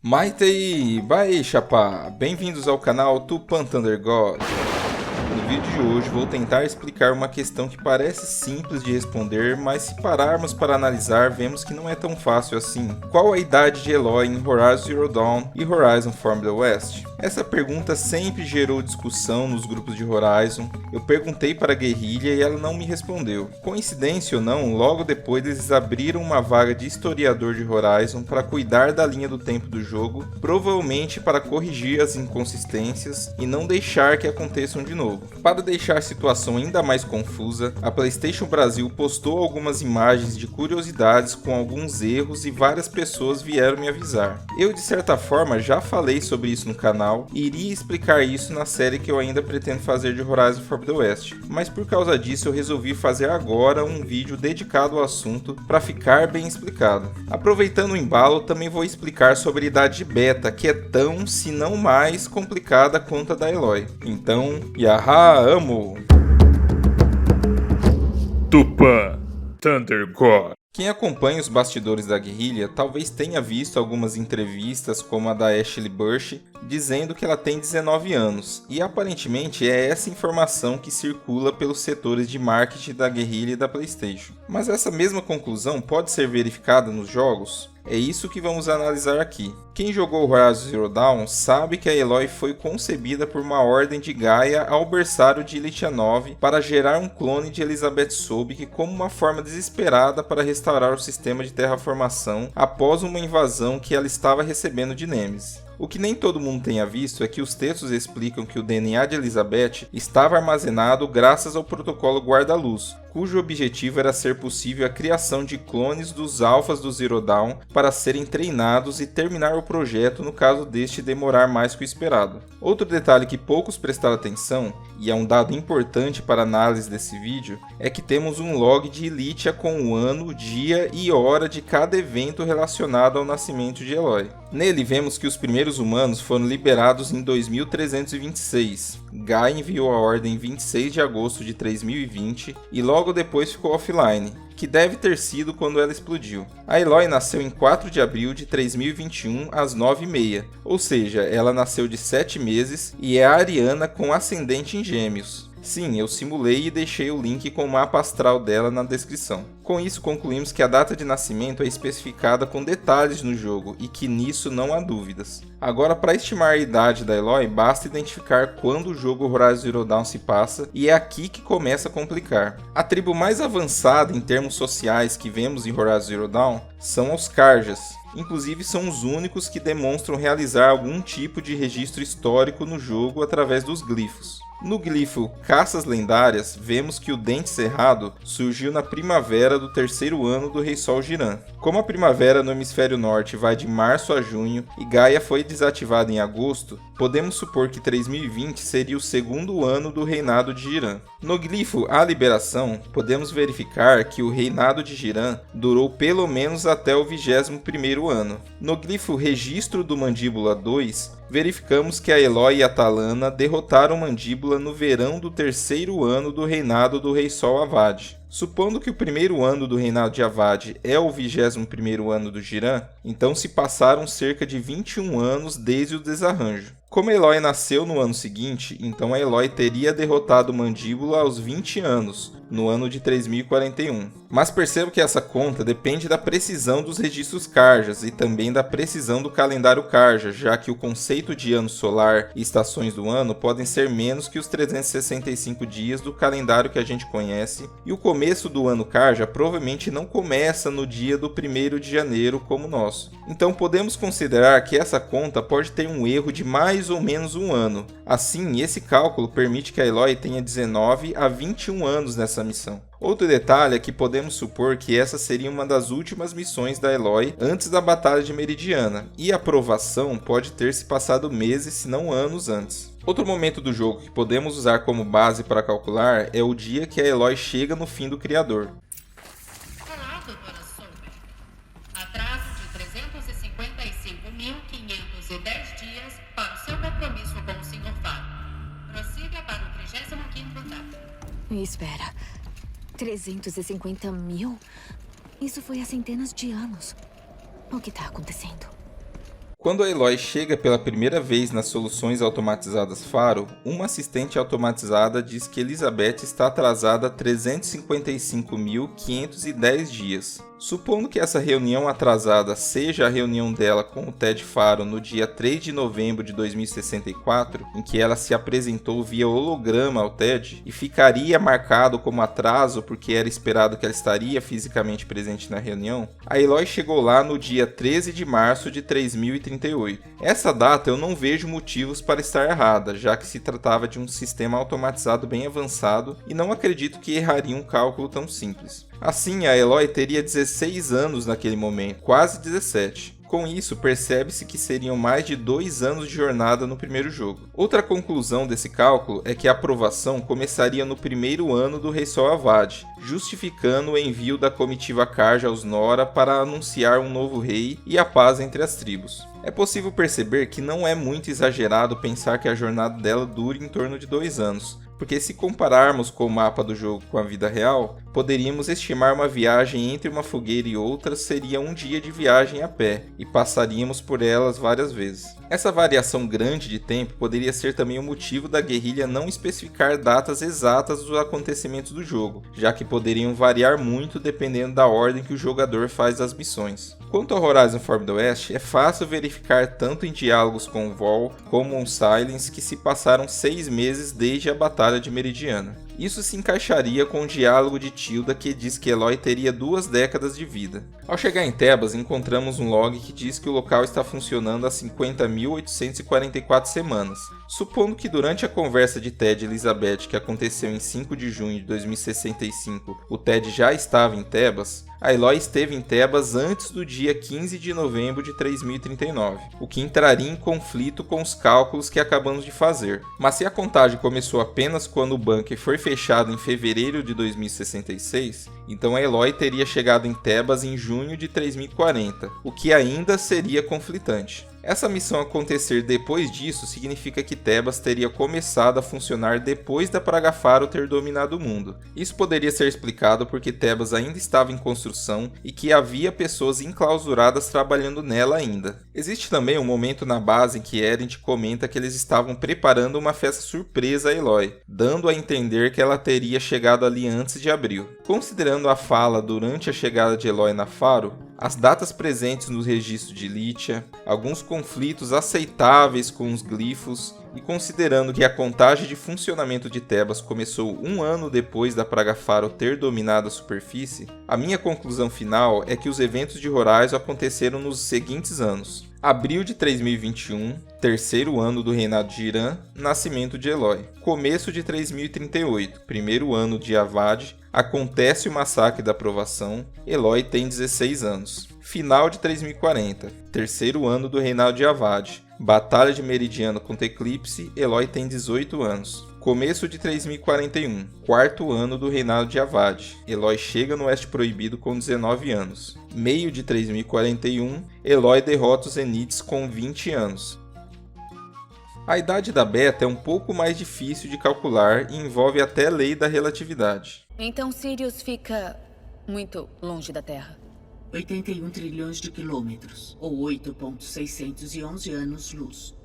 Maitei, vai chapá, bem-vindos ao canal Tupan Thunder God. No vídeo de hoje vou tentar explicar uma questão que parece simples de responder, mas se pararmos para analisar vemos que não é tão fácil assim. Qual a idade de Aloy em Horizon Zero Dawn e Horizon Forbidden West? Essa pergunta sempre gerou discussão nos grupos de Horizon. Eu perguntei para a guerrilha e ela não me respondeu. Coincidência ou não, logo depois eles abriram uma vaga de historiador de Horizon para cuidar da linha do tempo do jogo, provavelmente para corrigir as inconsistências e não deixar que aconteçam de novo. Para deixar a situação ainda mais confusa, a PlayStation Brasil postou algumas imagens de curiosidades com alguns erros e várias pessoas vieram me avisar. Eu de certa forma já falei sobre isso no canal e iria explicar isso na série que eu ainda pretendo fazer de Horizon Forbidden West, mas por causa disso eu resolvi fazer agora um vídeo dedicado ao assunto para ficar bem explicado. Aproveitando o embalo, também vou explicar sobre a idade de Beta, que é tão, se não mais, complicada quanto a da Aloy. Então, yaha, amo! Tupan Thunder God. Quem acompanha os bastidores da guerrilha talvez tenha visto algumas entrevistas como a da Ashley Burch dizendo que ela tem 19 anos, e aparentemente é essa informação que circula pelos setores de marketing da guerrilha e da PlayStation. Mas essa mesma conclusão pode ser verificada nos jogos? É isso que vamos analisar aqui. Quem jogou Horizon Zero Dawn sabe que a Aloy foi concebida por uma ordem de Gaia ao berçário de Ilitia 9 para gerar um clone de Elizabeth Sobek como uma forma desesperada para restaurar o sistema de terraformação após uma invasão que ela estava recebendo de Nemesis. O que nem todo mundo tenha visto é que os textos explicam que o DNA de Elizabeth estava armazenado graças ao protocolo Guarda-Luz, cujo objetivo era ser possível a criação de clones dos alfas do Zero Dawn para serem treinados e terminar o projeto no caso deste demorar mais que o esperado. Outro detalhe que poucos prestaram atenção, e é um dado importante para a análise desse vídeo, é que temos um log de Ilitia com o ano, dia e hora de cada evento relacionado ao nascimento de Aloy. Nele vemos que os primeiros humanos foram liberados em 2326. Gaia enviou a ordem em 26 de agosto de 3020 e logo depois ficou offline, que deve ter sido quando ela explodiu. A Aloy nasceu em 4 de abril de 3021 às 9h30, ou seja, ela nasceu de 7 meses e é a ariana com ascendente em Gêmeos. Sim, eu simulei e deixei o link com o mapa astral dela na descrição. Com isso concluímos que a data de nascimento é especificada com detalhes no jogo e que nisso não há dúvidas. Agora, para estimar a idade da Aloy, basta identificar quando o jogo Horizon Zero Dawn se passa, e é aqui que começa a complicar. A tribo mais avançada em termos sociais que vemos em Horizon Zero Dawn são os Carjas. Inclusive são os únicos que demonstram realizar algum tipo de registro histórico no jogo através dos glifos. No glifo Caças Lendárias, vemos que o Dente Cerrado surgiu na primavera do terceiro ano do Rei Sol Jiran. Como a primavera no hemisfério norte vai de março a junho e Gaia foi desativada em agosto, podemos supor que 3020 seria o segundo ano do reinado de Jiran. No glifo A Liberação, podemos verificar que o reinado de Jiran durou pelo menos até o 21º ano. No glifo Registro do Mandíbula 2, verificamos que a Aloy e a Talana derrotaram Mandíbula no verão do terceiro ano do reinado do Rei Sol Avad. Supondo que o primeiro ano do reinado de Avad é o 21º ano do Jiran, então se passaram cerca de 21 anos desde o desarranjo. Como a Aloy nasceu no ano seguinte, então a Aloy teria derrotado Mandíbula aos 20 anos, no ano de 3041. Mas perceba que essa conta depende da precisão dos registros Carjas e também da precisão do calendário Carja, já que o conceito de ano solar e estações do ano podem ser menos que os 365 dias do calendário que a gente conhece, e o começo do ano Carja provavelmente não começa no dia do 1º de janeiro como o nosso. Então podemos considerar que essa conta pode ter um erro de mais ou menos um ano. Assim, esse cálculo permite que a Aloy tenha 19 a 21 anos nessa missão. Outro detalhe é que podemos supor que essa seria uma das últimas missões da Aloy antes da Batalha de Meridiana, e a provação pode ter se passado meses, se não anos antes. Outro momento do jogo que podemos usar como base para calcular é o dia que a Aloy chega no fim do Criador. Olá, doutora Sommer. Atraso de 355.510 dias para o seu compromisso com o Sr. Faro. Prossiga para o 35º etapa. Espera. 350 mil? Isso foi há centenas de anos. O que está acontecendo? Quando a Eloy chega pela primeira vez nas soluções automatizadas Faro, uma assistente automatizada diz que Elizabeth está atrasada 355.510 dias. Supondo que essa reunião atrasada seja a reunião dela com o Ted Faro no dia 3 de novembro de 2064, em que ela se apresentou via holograma ao Ted, e ficaria marcado como atraso porque era esperado que ela estaria fisicamente presente na reunião, a Eloy chegou lá no dia 13 de março de 3038. Essa data eu não vejo motivos para estar errada, já que se tratava de um sistema automatizado bem avançado e não acredito que erraria um cálculo tão simples. Assim, a Eloy teria 16 anos naquele momento, quase 17. Com isso, percebe-se que seriam mais de 2 anos de jornada no primeiro jogo. Outra conclusão desse cálculo é que a aprovação começaria no primeiro ano do Rei Sol Avad, justificando o envio da comitiva Carja aos Nora para anunciar um novo rei e a paz entre as tribos. É possível perceber que não é muito exagerado pensar que a jornada dela dure em torno de 2 anos, porque se compararmos com o mapa do jogo com a vida real, poderíamos estimar uma viagem entre uma fogueira e outra seria um dia de viagem a pé, e passaríamos por elas várias vezes. Essa variação grande de tempo poderia ser também o motivo da guerrilha não especificar datas exatas dos acontecimentos do jogo, já que poderiam variar muito dependendo da ordem que o jogador faz as missões. Quanto ao Horizon Forbidden West, é fácil verificar tanto em diálogos com o Vol como o Silence que se passaram 6 meses desde a Batalha de Meridiana. Isso se encaixaria com o diálogo de Tilda que diz que Eloy teria 2 décadas de vida. Ao chegar em Tebas, encontramos um log que diz que o local está funcionando há 50.844 semanas. Supondo que durante a conversa de Ted e Elizabeth que aconteceu em 5 de junho de 2065, o Ted já estava em Tebas, a Eloy esteve em Tebas antes do dia 15 de novembro de 3039, o que entraria em conflito com os cálculos que acabamos de fazer. Mas se a contagem começou apenas quando o bunker foi fechado em fevereiro de 2066, então a Eloy teria chegado em Tebas em junho de 3040, o que ainda seria conflitante. Essa missão acontecer depois disso significa que Tebas teria começado a funcionar depois da Praga Faro ter dominado o mundo. Isso poderia ser explicado porque Tebas ainda estava em construção e que havia pessoas enclausuradas trabalhando nela ainda. Existe também um momento na base em que Erend comenta que eles estavam preparando uma festa surpresa a Eloy, dando a entender que ela teria chegado ali antes de abril. Considerando a fala durante a chegada de Eloy na Faro, as datas presentes nos registros de Lithia, alguns conflitos aceitáveis com os glifos e considerando que a contagem de funcionamento de Tebas começou 1 ano depois da Praga Faro ter dominado a superfície, a minha conclusão final é que os eventos de Horizon aconteceram nos seguintes anos: abril de 3021, terceiro ano do reinado de Irã, nascimento de Eloy. Começo de 3038, primeiro ano de Avad, acontece o massacre da Aprovação, Eloy tem 16 anos. Final de 3040, terceiro ano do reinado de Avad, Batalha de Meridiana contra Eclipse, Eloy tem 18 anos. Começo de 3041, quarto ano do reinado de Avad, Eloy chega no Oeste Proibido com 19 anos. Meio de 3041, Eloy derrota os Zenites com 20 anos. A idade da Beta é um pouco mais difícil de calcular e envolve até a lei da relatividade. Então Sirius fica muito longe da Terra. 81 trilhões de quilômetros, ou 8.611 anos-luz.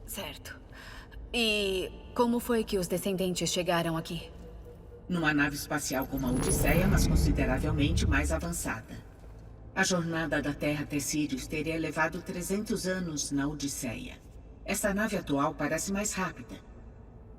Certo. E como foi que os descendentes chegaram aqui? Numa nave espacial como a Odisseia, mas consideravelmente mais avançada. A jornada da Terra até Sirius teria levado 300 anos na Odisseia. Essa nave atual parece mais rápida.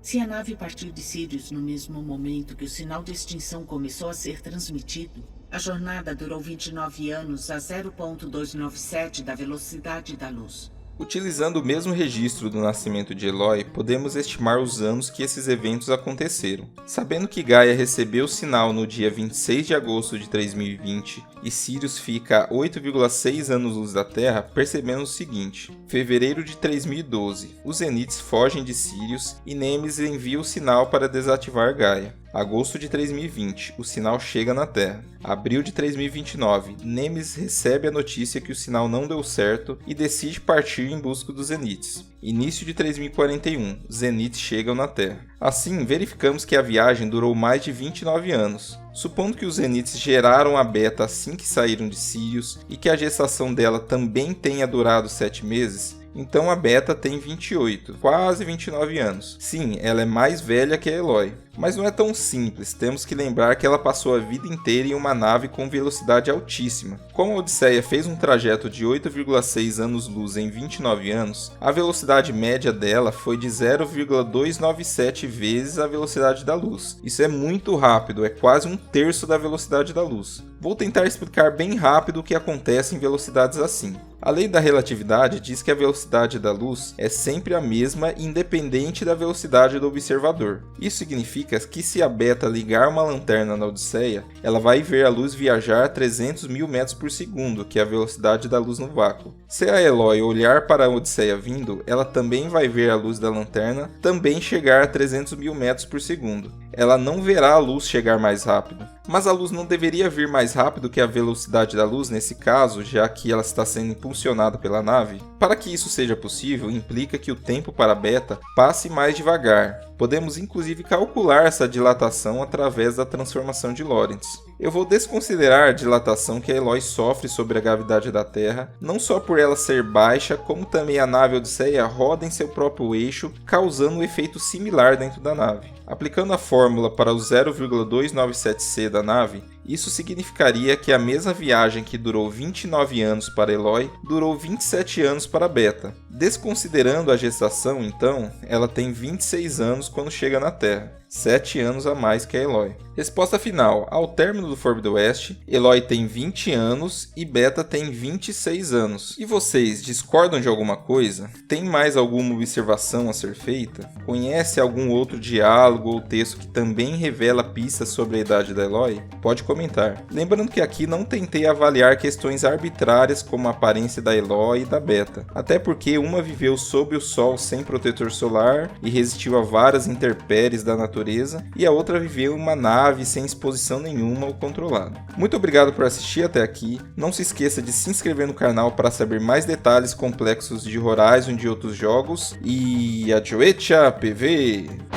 Se a nave partiu de Sirius no mesmo momento que o sinal de extinção começou a ser transmitido, a jornada durou 29 anos a 0.297 da velocidade da luz. Utilizando o mesmo registro do nascimento de Eloy, podemos estimar os anos que esses eventos aconteceram. Sabendo que Gaia recebeu o sinal no dia 26 de agosto de 3020 e Sirius fica a 8,6 anos-luz da Terra, percebemos o seguinte: fevereiro de 3012, os Zenites fogem de Sirius e Nemesis envia o sinal para desativar Gaia. Agosto de 3020, o sinal chega na Terra. Abril de 3029, Nemesis recebe a notícia que o sinal não deu certo e decide partir em busca dos Zeniths. Início de 3041, os Zeniths chegam na Terra. Assim, verificamos que a viagem durou mais de 29 anos. Supondo que os Zeniths geraram a Beta assim que saíram de Sirius e que a gestação dela também tenha durado 7 meses, então a Beta tem 28, quase 29 anos. Sim, ela é mais velha que a Eloy. Mas não é tão simples, temos que lembrar que ela passou a vida inteira em uma nave com velocidade altíssima. Como a Odisseia fez um trajeto de 8,6 anos-luz em 29 anos, a velocidade média dela foi de 0,297 vezes a velocidade da luz. Isso é muito rápido, é quase um terço da velocidade da luz. Vou tentar explicar bem rápido o que acontece em velocidades assim. A lei da relatividade diz que a velocidade da luz é sempre a mesma, independente da velocidade do observador. Isso significa que se a Beta ligar uma lanterna na Odisseia, ela vai ver a luz viajar a 300 mil metros por segundo, que é a velocidade da luz no vácuo. Se a Eloy olhar para a Odisseia vindo, ela também vai ver a luz da lanterna também chegar a 300 mil metros por segundo. Ela não verá a luz chegar mais rápido. Mas a luz não deveria vir mais rápido que a velocidade da luz nesse caso, já que ela está sendo impulsionada pela nave? Para que isso seja possível, implica que o tempo para a Beta passe mais devagar. Podemos inclusive calcular essa dilatação através da transformação de Lorentz. Eu vou desconsiderar a dilatação que a Eloy sofre sobre a gravidade da Terra, não só por ela ser baixa, como também a nave Odisseia roda em seu próprio eixo, causando um efeito similar dentro da nave. Aplicando a fórmula para o 0,297c da nave, isso significaria que a mesma viagem que durou 29 anos para Eloy, durou 27 anos para Beta. Desconsiderando a gestação, então, ela tem 26 anos quando chega na Terra, 7 anos a mais que a Eloy. Resposta final: ao término do Forbidden West, Eloy tem 20 anos e Beta tem 26 anos. E vocês discordam de alguma coisa? Tem mais alguma observação a ser feita? Conhece algum outro diálogo ou texto que também revela pistas sobre a idade da Eloy? Pode comentar. Lembrando que aqui não tentei avaliar questões arbitrárias como a aparência da Eloy e da Beta, até porque uma viveu sob o sol sem protetor solar e resistiu a várias intempéries da natureza, e a outra viveu em uma nave sem exposição nenhuma ou controlada. Muito obrigado por assistir até aqui. Não se esqueça de se inscrever no canal para saber mais detalhes complexos de Horizon e de outros jogos. E Adjoetia PV!